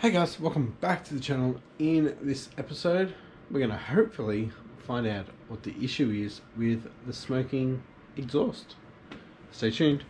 Hey guys, welcome back to the channel. In this episode, we're going to hopefully find out what the issue is with the smoking exhaust. Stay tuned.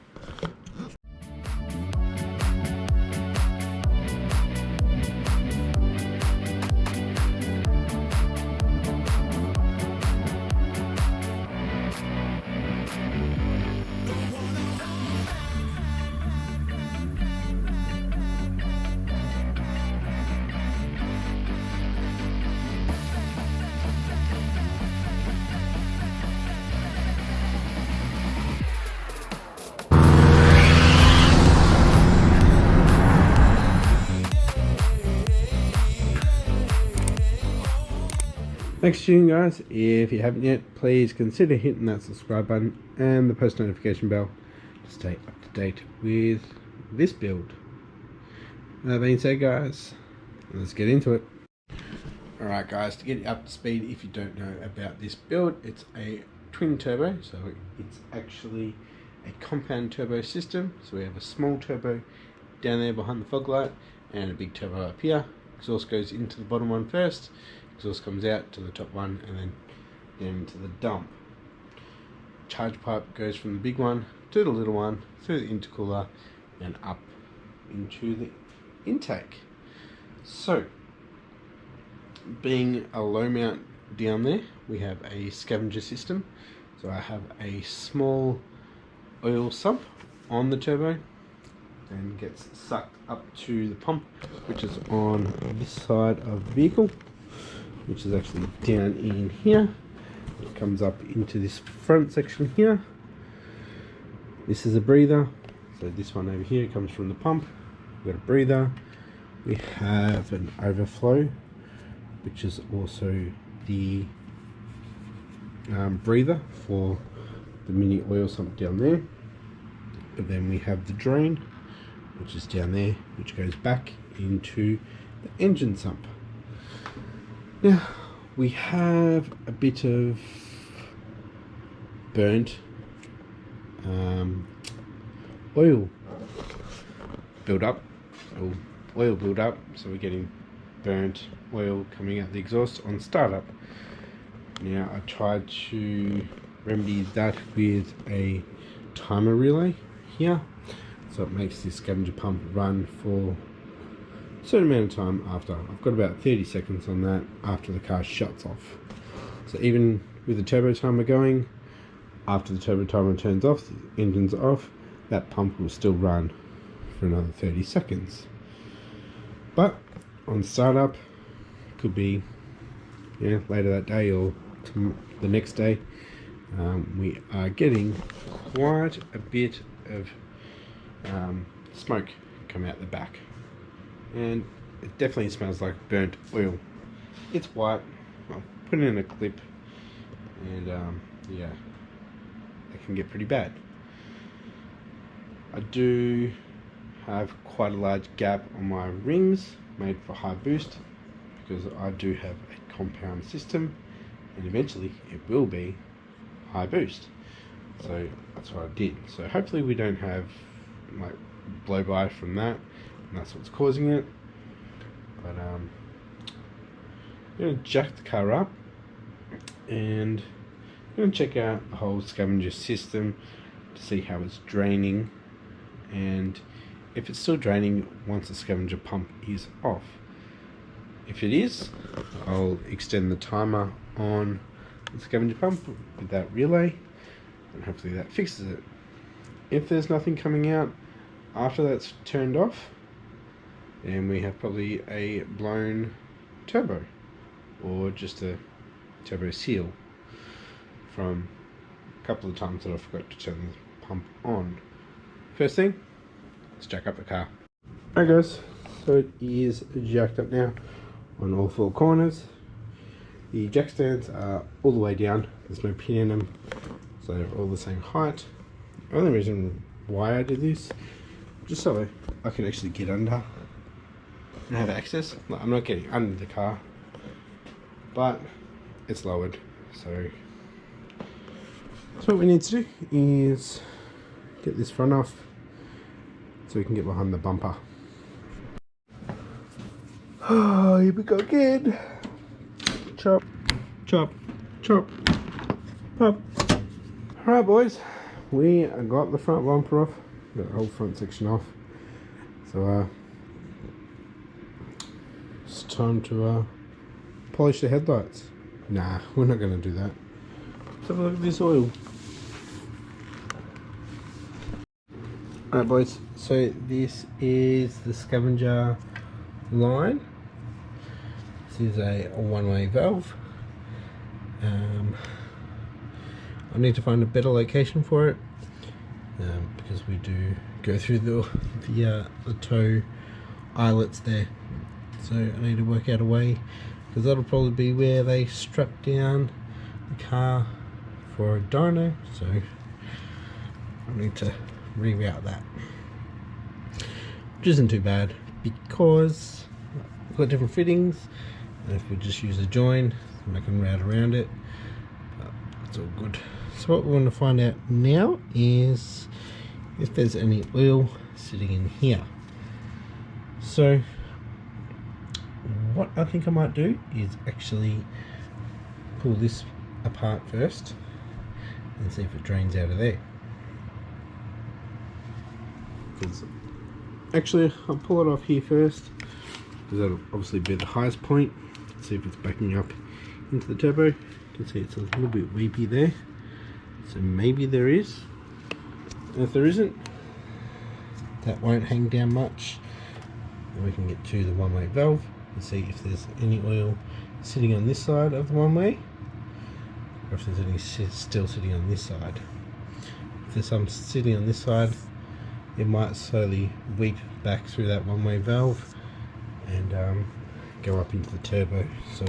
Thanks for tuning, guys. If you haven't yet, please consider hitting that subscribe button and the post notification bell to stay up to date with this build. That being said, guys, let's get into it. Alright guys, to get you up to speed, if you don't know about this build, it's a twin turbo, so it's actually a compound turbo system. So we have a small turbo down there behind the fog light and a big turbo up here. Exhaust goes into the bottom one first, exhaust comes out to the top one and then into the dump. Charge pipe goes from the big one to the little one, through the intercooler and up into the intake. So, being a low mount down there, we have a scavenger system. So I have a small oil sump on the turbo and gets sucked up to the pump, which is on this side of the vehicle, which is actually down in here. It comes up into this front section here. This is a breather, so this one over here comes from the pump. We've got a breather. We have an overflow, which is also the breather for the mini oil sump down there. But then we have the drain, which is down there, which goes back into the engine sump. Now we have a bit of burnt oil build up, or oil build up, so we're getting burnt oil coming out the exhaust on startup. Now I tried to remedy that with a timer relay here, so it makes this scavenger pump run for a certain amount of time after. I've got about 30 seconds on that after the car shuts off. So even with the turbo timer going, after the turbo timer turns off, the engine's off, that pump will still run for another 30 seconds. But on startup, could be later that day or the next day, we are getting quite a bit of smoke come out the back, and it definitely smells like burnt oil. It's white. I'll put it in a clip, and yeah, it can get pretty bad. I do have quite a large gap on my rings made for high boost, because I do have a compound system and eventually it will be high boost. So that's what I did. So hopefully we don't have like blow by from that, and that's what's causing it. But I'm going to jack the car up and I'm going to check out the whole scavenger system to see how it's draining, and if it's still draining once the scavenger pump is off. If it is, I'll extend the timer on the scavenger pump with that relay, and hopefully that fixes it. If there's nothing coming out after that's turned off, then we have probably a blown turbo, or just a turbo seal from a couple of times that I forgot to turn the pump on. First thing, let's jack up the car. Alright guys, so it is jacked up now on all four corners. The jack stands are all the way down, there's no pin in them, so they're all the same height. The only reason why I did this, just so I could actually get under and have access. I'm not getting under the car, but it's lowered, so what we need to do is get this front off so we can get behind the bumper. Oh, here we go again. Chop, chop, chop, pop. Alright boys, we got the front bumper off, got the whole front section off. So it's time to polish the headlights. Nah, we're not going to do that. Let's have a look at this oil. Alright boys, so this is the scavenger line. This is a one-way valve. I need to find a better location for it because we do go through the toe eyelets there. So I need to work out a way, because that'll probably be where they strap down the car for a dyno. So I need to reroute that, which isn't too bad because we've got different fittings, and if we just use a join, then I can route around it. But it's all good. So what we want to find out now is if there's any oil sitting in here. So what I think I might do is actually pull this apart first and see if it drains out of there. Actually, I'll pull it off here first, because that'll obviously be the highest point. See if it's backing up into the turbo. You can see it's a little bit weepy there, so maybe there is. And if there isn't, that won't hang down much, and we can get to the one-way valve and see if there's any oil sitting on this side of the one-way, or if there's any still sitting on this side. If there's some sitting on this side, it might slowly weep back through that one-way valve and go up into the turbo. So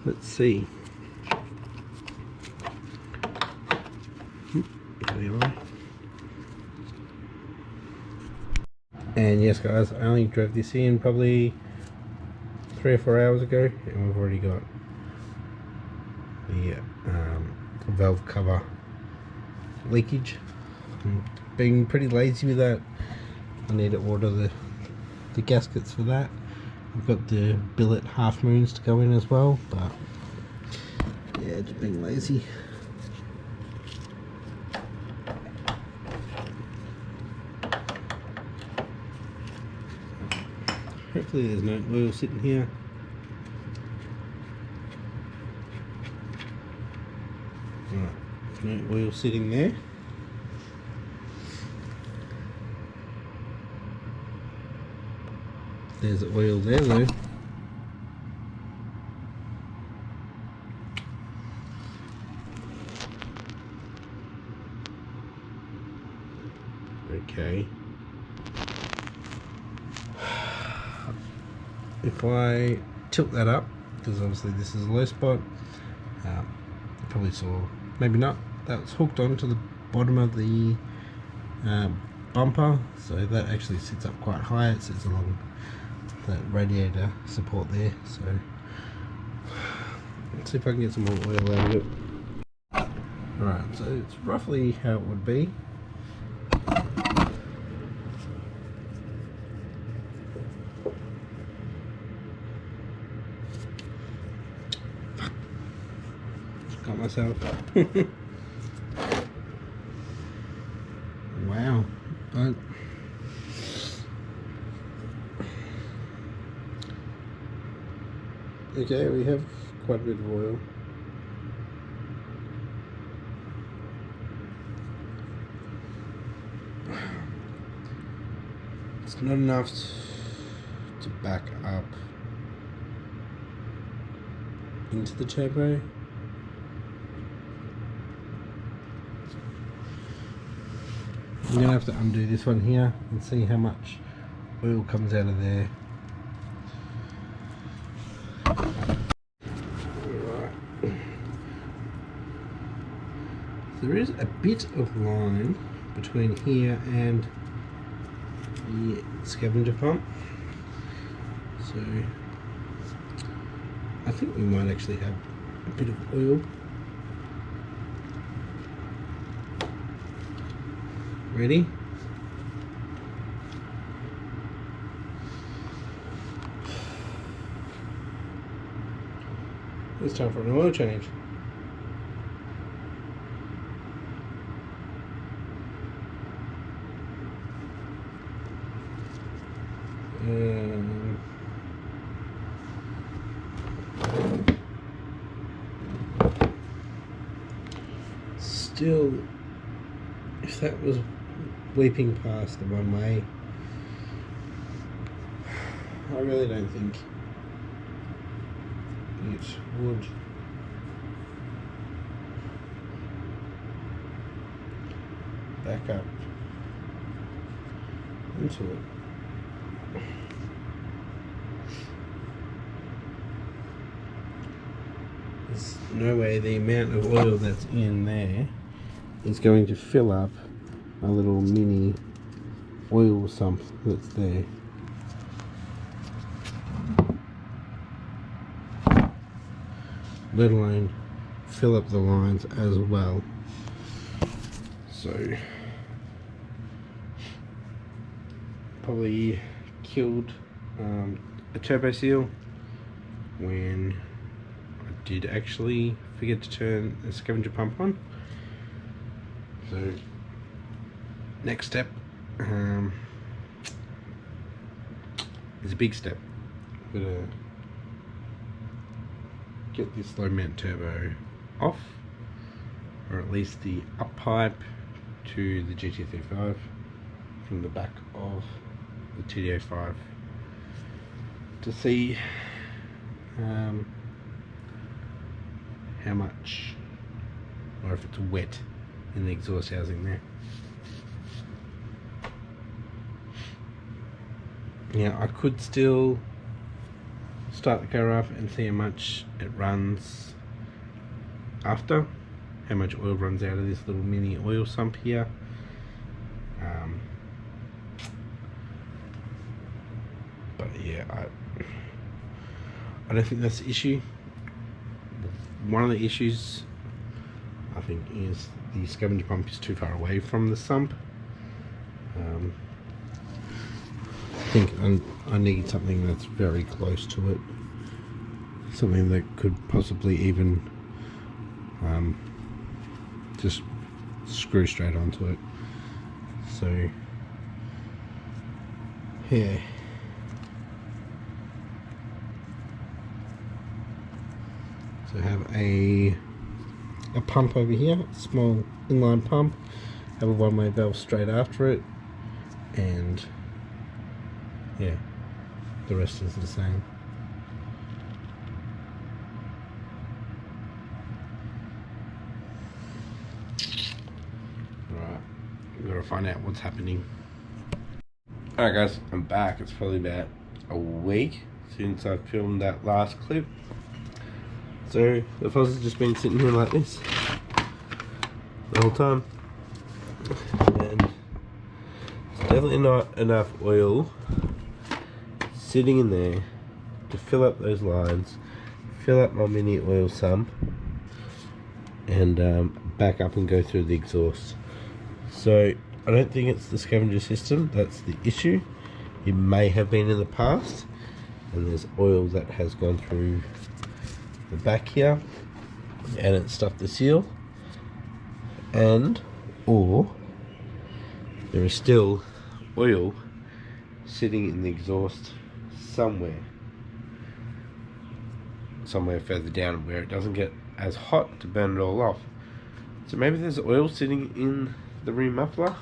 let's see. And yes guys, I only drove this in probably 3 or 4 hours ago, and we've already got the valve cover leakage. I'm being pretty lazy with that. I need to order the gaskets for that. I've got the billet half moons to go in as well, but yeah, just being lazy. Hopefully there's no oil sitting here. Right, there's no oil sitting there. There's oil there though. Okay. If I tilt that up, because obviously this is a low spot, you probably saw, maybe not, that was hooked onto the bottom of the bumper, so that actually sits up quite high. It sits along that radiator support there. So let's see if I can get some more oil out of it. Alright, so it's roughly how it would be. Got myself. Wow. Okay, we have quite a bit of oil. It's not enough to back up into the turbo. I'm going to have to undo this one here and see how much oil comes out of there. Right. There is a bit of line between here and the scavenger pump, so I think we might actually have a bit of oil. Ready? It's time for an oil change. And still, if that was weeping past the one way, I really don't think it would back up into it. There's no way the amount of oil that's in there is going to fill up a little mini oil sump that's there. Let alone fill up the lines as well. So probably killed a turbo seal when I did actually forget to turn the scavenger pump on. So next step is a big step. I'm gonna get this low mount turbo off, or at least the up pipe to the GT35 from the back of the TD05 to see how much, or if it's wet in the exhaust housing there. Now I could still start the car up and see how much it runs after, how much oil runs out of this little mini oil sump here. But yeah, I don't think that's the issue. One of the issues I think is the scavenger pump is too far away from the sump. I think I need something that's very close to it, something that could possibly even just screw straight onto it. So yeah, so have a pump over here, a small inline pump, have a one-way valve straight after it, and yeah, the rest is the same. Right, we've got to find out what's happening. Alright guys, I'm back. It's probably about a week since I filmed that last clip. So the fuzz has just been sitting here like this the whole time, and it's definitely not enough oil sitting in there to fill up those lines, fill up my mini oil sump, and back up and go through the exhaust. So I don't think it's the scavenger system that's the issue. It may have been in the past, and there's oil that has gone through the back here and it stuffed the seal, and or there is still oil sitting in the exhaust somewhere further down where it doesn't get as hot to burn it all off. So maybe there's oil sitting in the rear muffler,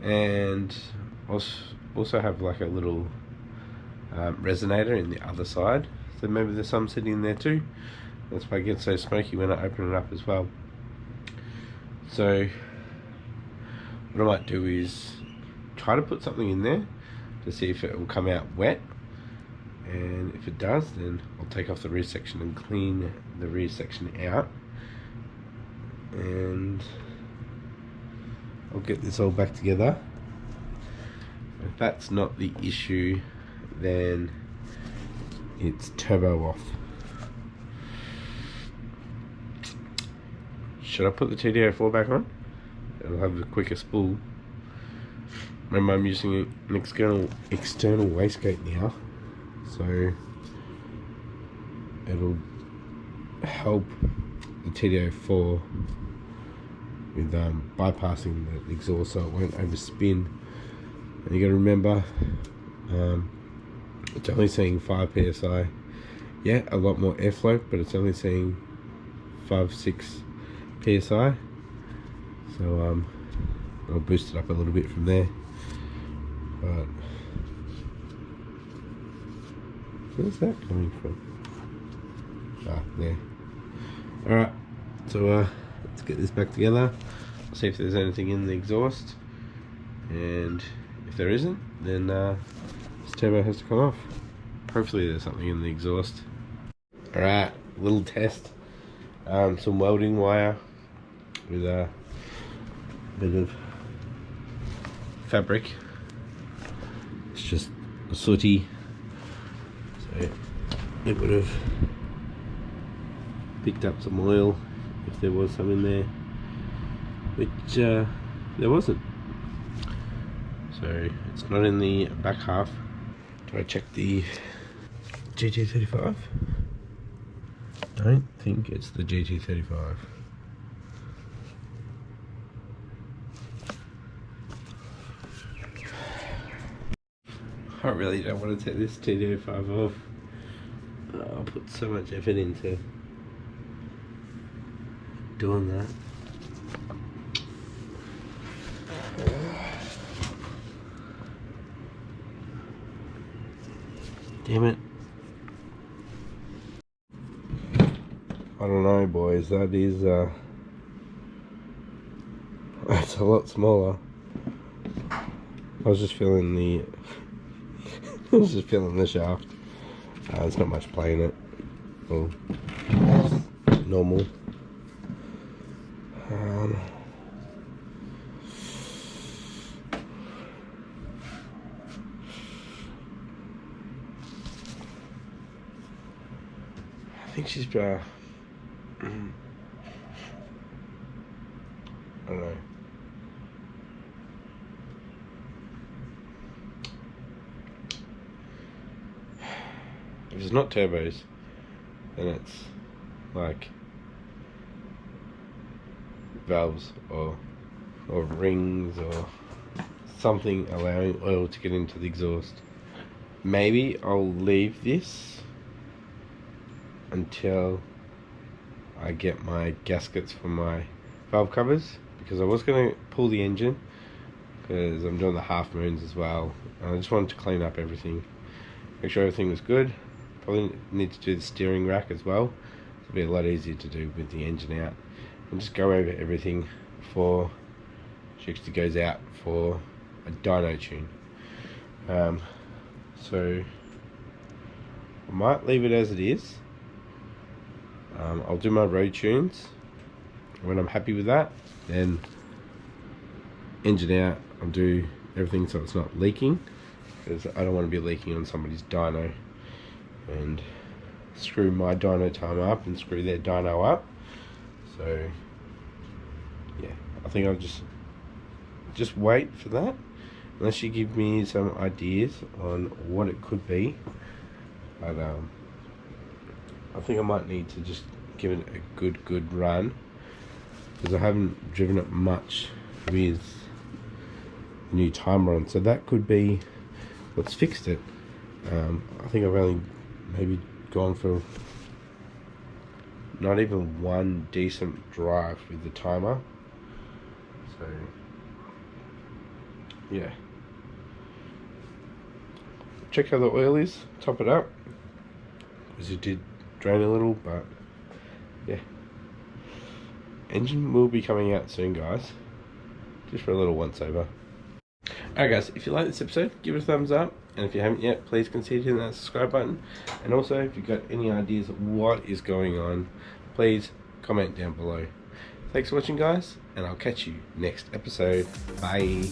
and also have like a little resonator in the other side, so maybe there's some sitting in there too. That's why it gets so smoky when I open it up as well. So what I might do is try to put something in there to see if it will come out wet, and if it does, then I'll take off the rear section and clean the rear section out, and I'll get this all back together. If that's not the issue, then it's turbo off. Should I put the TD04 back on? It'll have a quicker spool. Remember, I'm using an external wastegate now, so it'll help the TD04 with bypassing the exhaust so it won't overspin. And you got to remember, it's only seeing 5 psi. Yeah, a lot more airflow, but it's only seeing 5-6 psi. So I'll boost it up a little bit from there. But where's that coming from? Ah, there. Alright, so let's get this back together. See if there's anything in the exhaust, and if there isn't, then this turbo has to come off. Hopefully there's something in the exhaust. Alright, little test. Some welding wire with a bit of fabric. It's just sooty, so it would have picked up some oil if there was some in there, which there wasn't. So it's not in the back half. Do I check the GT35? Don't think it's the GT35. I really don't want to take this TD05 off. I'll put so much effort into doing that. Damn it. I don't know, boys, that is that's a lot smaller. I was just feeling the I was just feeling the shaft. There's not much play in it. Well, normal. I think she's I don't know. If it's not turbos, then it's like valves or rings or something allowing oil to get into the exhaust. Maybe I'll leave this until I get my gaskets for my valve covers, because I was going to pull the engine because I'm doing the half moons as well, and I just wanted to clean up everything, make sure everything was good. Probably need to do the steering rack as well. It'll be a lot easier to do with the engine out, and just go over everything before she actually goes out for a dyno tune. So I might leave it as it is. I'll do my road tunes. When I'm happy with that, then engine out, I'll do everything so it's not leaking, because I don't want to be leaking on somebody's dyno and screw my dyno timer up and screw their dyno up. So yeah, I think I'll just wait for that, unless you give me some ideas on what it could be. But I think I might need to just give it a good run, because I haven't driven it much with the new timer on, so that could be what's fixed it. I think I've only maybe gone for not even one decent drive with the timer. So yeah, check how the oil is, top it up, because it did drain a little, but yeah, engine will be coming out soon, guys, just for a little once over. Alright guys, if you like this episode, give it a thumbs up, and if you haven't yet, please consider hitting that subscribe button. And also, if you've got any ideas of what is going on, please comment down below. Thanks for watching, guys, and I'll catch you next episode. Bye.